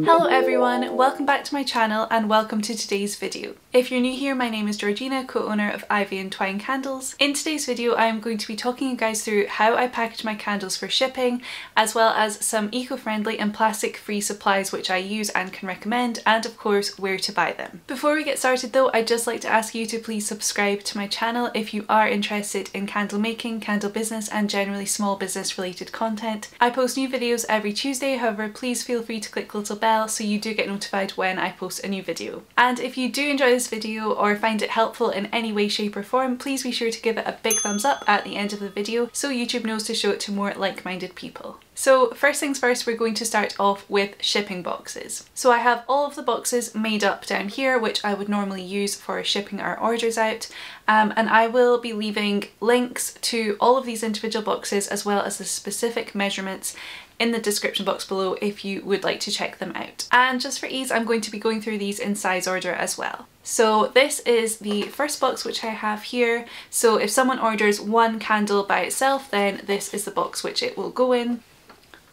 Hello everyone, welcome back to my channel and welcome to today's video. If you're new here, my name is Georgina, co-owner of Ivy and Twine candles. In today's video I am going to be talking you guys through how I package my candles for shipping, as well as some eco-friendly and plastic-free supplies which I use and can recommend, and of course where to buy them. Before we get started though, I'd just like to ask you to please subscribe to my channel if you are interested in candle making, candle business and generally small business related content. I post new videos every Tuesday, however please feel free to click the little bell so you do get notified when I post a new video. And if you do enjoy this video or find it helpful in any way, shape or form, please be sure to give it a big thumbs up at the end of the video so YouTube knows to show it to more like-minded people. So first things first, we're going to start off with shipping boxes. So I have all of the boxes made up down here which I would normally use for shipping our orders out, and I will be leaving links to all of these individual boxes as well as the specific measurements in the description box below if you would like to check them out. And just for ease, I'm going to be going through these in size order as well. So this is the first box which I have here. So if someone orders one candle by itself, then this is the box which it will go in.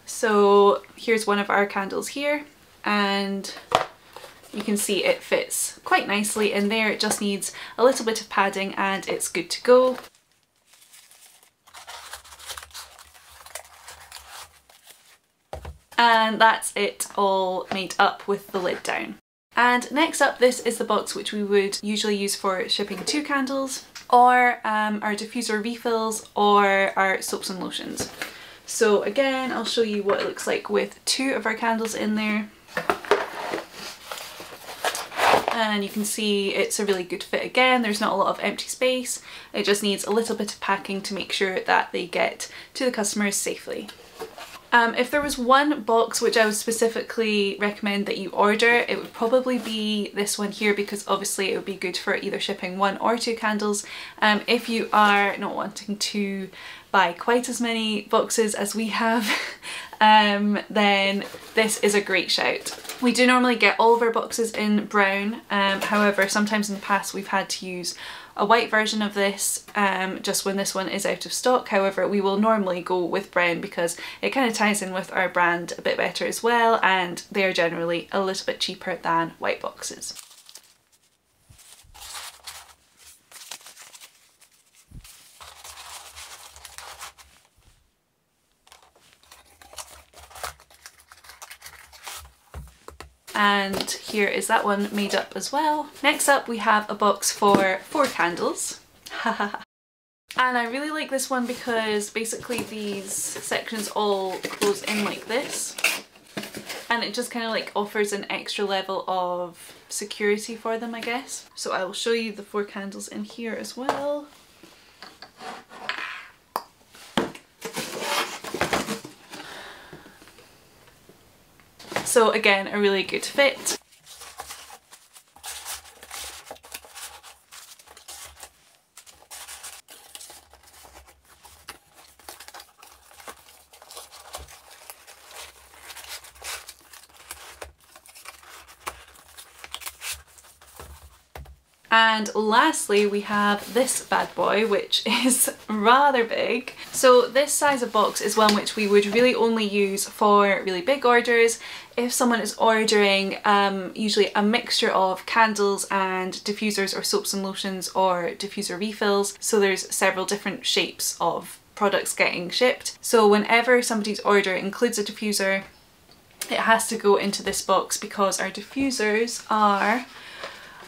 So here's one of our candles here, and you can see it fits quite nicely in there. It just needs a little bit of padding and it's good to go. And that's it all made up with the lid down. And next up, this is the box which we would usually use for shipping 2 candles, or our diffuser refills, or our soaps and lotions. So again, I'll show you what it looks like with 2 of our candles in there. And you can see it's a really good fit again. There's not a lot of empty space. It just needs a little bit of packing to make sure that they get to the customers safely. If there was one box which I would specifically recommend that you order, it would probably be this one here, because obviously it would be good for either shipping 1 or 2 candles. If you are not wanting to buy quite as many boxes as we have, then this is a great shout. We do normally get all of our boxes in brown, however sometimes in the past we've had to use a white version of this just when this one is out of stock. However, we will normally go with brown because it kind of ties in with our brand a bit better as well, and they are generally a little bit cheaper than white boxes. And here is that one made up as well. Next up we have a box for 4 candles. And I really like this one because basically these sections all close in like this, and it just kind of like offers an extra level of security for them, I guess. So I will show you the 4 candles in here as well. So again, a really good fit. And lastly, we have this bad boy, which is rather big. So this size of box is one which we would really only use for really big orders. If someone is ordering usually a mixture of candles and diffusers or soaps and lotions or diffuser refills, so there's several different shapes of products getting shipped. So whenever somebody's order includes a diffuser, it has to go into this box because our diffusers are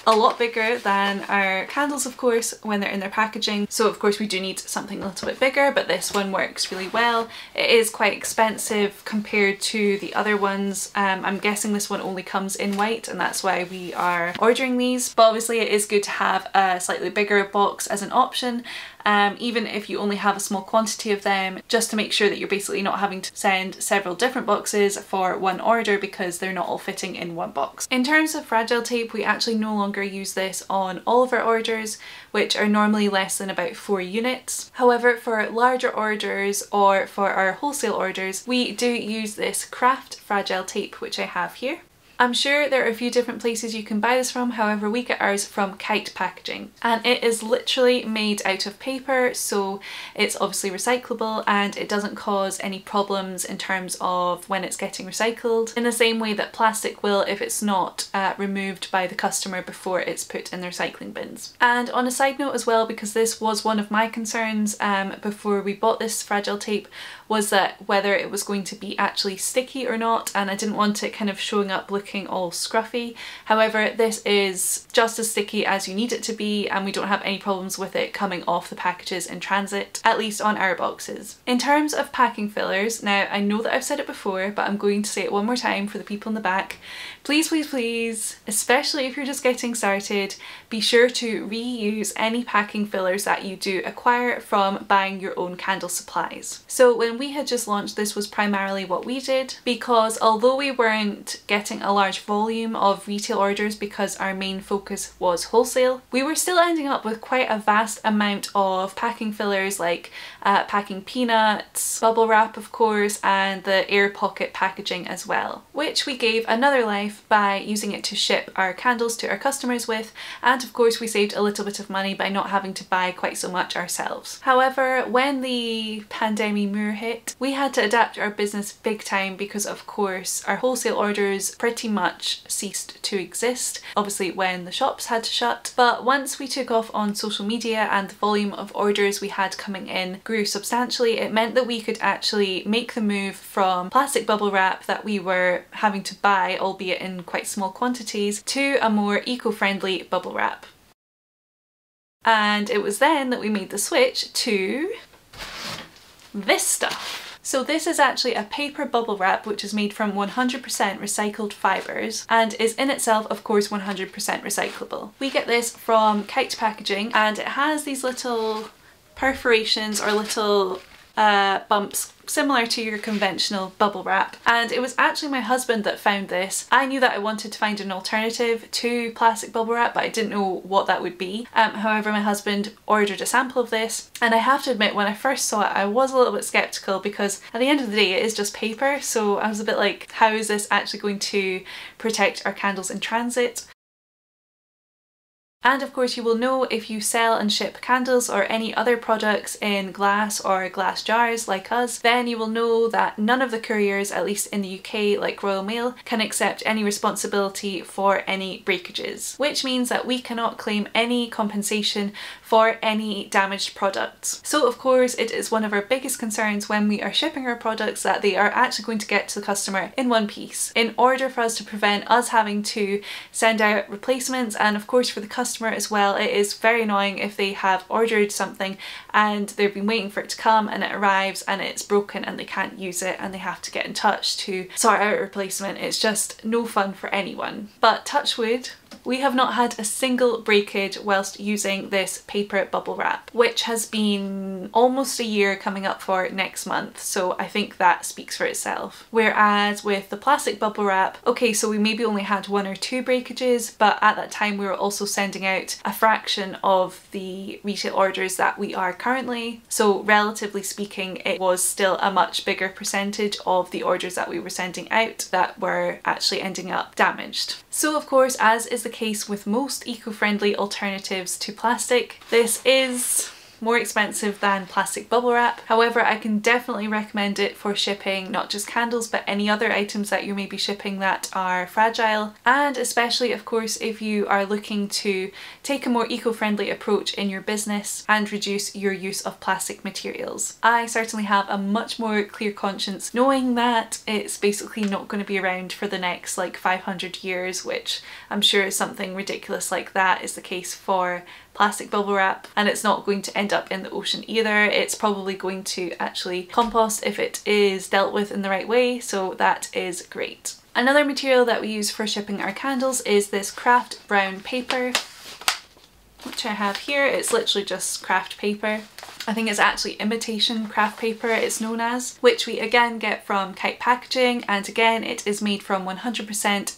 a lot bigger than our candles, of course, when they're in their packaging. So of course we do need something a little bit bigger, but this one works really well. It is quite expensive compared to the other ones. I'm guessing this one only comes in white and that's why we are ordering these. But obviously it is good to have a slightly bigger box as an option, even if you only have a small quantity of them, just to make sure that you're basically not having to send several different boxes for one order because they're not all fitting in one box. In terms of fragile tape, we actually no longer use this on all of our orders, which are normally less than about 4 units. However, for larger orders or for our wholesale orders, we do use this Kraft fragile tape, which I have here. I'm sure there are a few different places you can buy this from, however we get ours from Kite Packaging, and it is literally made out of paper, so it's obviously recyclable and it doesn't cause any problems in terms of when it's getting recycled, in the same way that plastic will if it's not removed by the customer before it's put in the recycling bins. And on a side note as well, because this was one of my concerns before we bought this fragile tape, was that whether it was going to be actually sticky or not, and I didn't want it kind of showing up looking all scruffy. However, this is just as sticky as you need it to be, and we don't have any problems with it coming off the packages in transit, at least on our boxes. In terms of packing fillers, now I know that I've said it before, but I'm going to say it one more time for the people in the back. Please, please, please, especially if you're just getting started, be sure to reuse any packing fillers that you do acquire from buying your own candle supplies. So when we had just launched, this was primarily what we did, because although we weren't getting a large volume of retail orders because our main focus was wholesale, we were still ending up with quite a vast amount of packing fillers, like packing peanuts, bubble wrap of course, and the air pocket packaging as well, which we gave another life by using it to ship our candles to our customers with, and of course we saved a little bit of money by not having to buy quite so much ourselves. However, when the pandemic hit, we had to adapt our business big time because of course our wholesale orders pretty much ceased to exist, obviously when the shops had to shut. But once we took off on social media and the volume of orders we had coming in grew substantially, it meant that we could actually make the move from plastic bubble wrap that we were having to buy, albeit in quite small quantities, to a more eco-friendly bubble wrap. And it was then that we made the switch to this stuff. So this is actually a paper bubble wrap which is made from 100% recycled fibres and is in itself of course 100% recyclable. We get this from Kite Packaging, and it has these little perforations or little bumps similar to your conventional bubble wrap, and it was actually my husband that found this. I knew that I wanted to find an alternative to plastic bubble wrap, but I didn't know what that would be. However, my husband ordered a sample of this, and I have to admit when I first saw it I was a little bit skeptical because at the end of the day it is just paper, so I was a bit like, how is this actually going to protect our candles in transit? And of course you will know if you sell and ship candles or any other products in glass or glass jars like us, then you will know that none of the couriers, at least in the UK like Royal Mail, can accept any responsibility for any breakages, which means that we cannot claim any compensation for any damaged products. So of course it is one of our biggest concerns when we are shipping our products that they are actually going to get to the customer in one piece, in order for us to prevent us having to send out replacements. And of course for the customer as well, it is very annoying if they have ordered something and they've been waiting for it to come and it arrives and it's broken and they can't use it and they have to get in touch to sort out a replacement. It's just no fun for anyone. But touch wood, we have not had a single breakage whilst using this paper bubble wrap, which has been almost a year coming up for next month, so I think that speaks for itself. Whereas with the plastic bubble wrap, okay, so we maybe only had 1 or 2 breakages, but at that time we were also sending out a fraction of the retail orders that we are currently, so relatively speaking it was still a much bigger percentage of the orders that we were sending out that were actually ending up damaged. So of course, as is the case with most eco-friendly alternatives to plastic, this is more expensive than plastic bubble wrap. However, I can definitely recommend it for shipping not just candles but any other items that you may be shipping that are fragile, and especially of course if you are looking to take a more eco-friendly approach in your business and reduce your use of plastic materials. I certainly have a much more clear conscience knowing that it's basically not going to be around for the next like 500 years, which I'm sure something ridiculous like that is the case for plastic bubble wrap, and it's not going to end up in the ocean either. It's probably going to actually compost if it is dealt with in the right way, so that is great. Another material that we use for shipping our candles is this Kraft brown paper, which I have here. It's literally just Kraft paper. I think it's actually Imitation Kraft paper it's known as, which we again get from Kite Packaging, and again it is made from 100%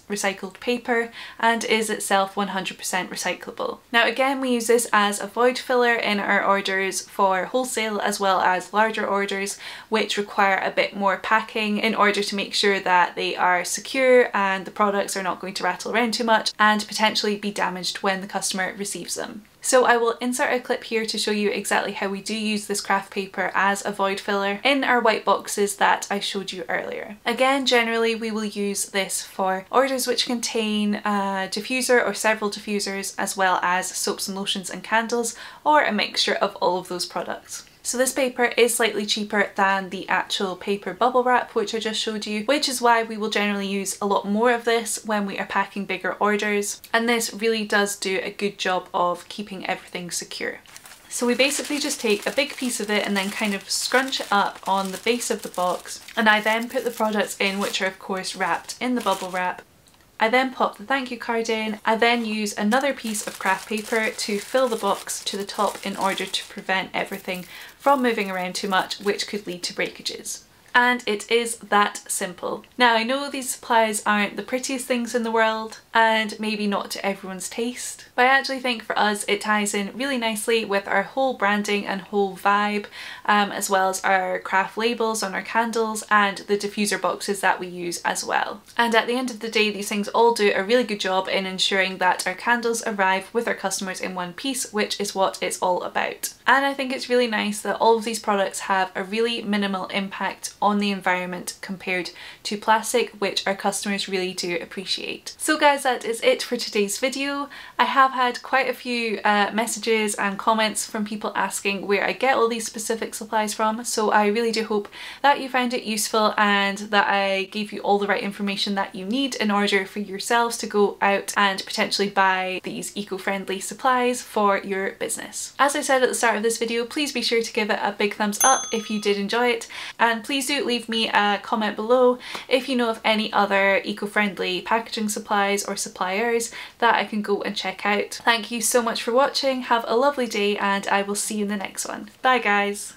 recycled paper and is itself 100% recyclable. Now again, we use this as a void filler in our orders for wholesale as well as larger orders which require a bit more packing in order to make sure that they are secure and the products are not going to rattle around too much and potentially be damaged when the customer receives them. So I will insert a clip here to show you exactly how we do use this Kraft paper as a void filler in our white boxes that I showed you earlier. Again, generally we will use this for orders which contain a diffuser or several diffusers, as well as soaps and lotions and candles, or a mixture of all of those products. So this paper is slightly cheaper than the actual paper bubble wrap which I just showed you, which is why we will generally use a lot more of this when we are packing bigger orders, and this really does do a good job of keeping everything secure. So we basically just take a big piece of it and then kind of scrunch it up on the base of the box, and I then put the products in, which are of course wrapped in the bubble wrap. I then pop the thank you card in. I then use another piece of Kraft paper to fill the box to the top in order to prevent everything from moving around too much, which could lead to breakages. And it is that simple. Now I know these supplies aren't the prettiest things in the world and maybe not to everyone's taste, but I actually think for us it ties in really nicely with our whole branding and whole vibe, as well as our Kraft labels on our candles and the diffuser boxes that we use as well. And at the end of the day, these things all do a really good job in ensuring that our candles arrive with our customers in one piece, which is what it's all about. And I think it's really nice that all of these products have a really minimal impact on the environment compared to plastic, which our customers really do appreciate. So guys, that is it for today's video. I have had quite a few messages and comments from people asking where I get all these specific supplies from, so I really do hope that you found it useful and that I gave you all the right information that you need in order for yourselves to go out and potentially buy these eco-friendly supplies for your business. As I said at the start of this video, please be sure to give it a big thumbs up if you did enjoy it, and please do leave me a comment below if you know of any other eco-friendly packaging supplies or suppliers that I can go and check out. Thank you so much for watching, have a lovely day, and I will see you in the next one. Bye guys!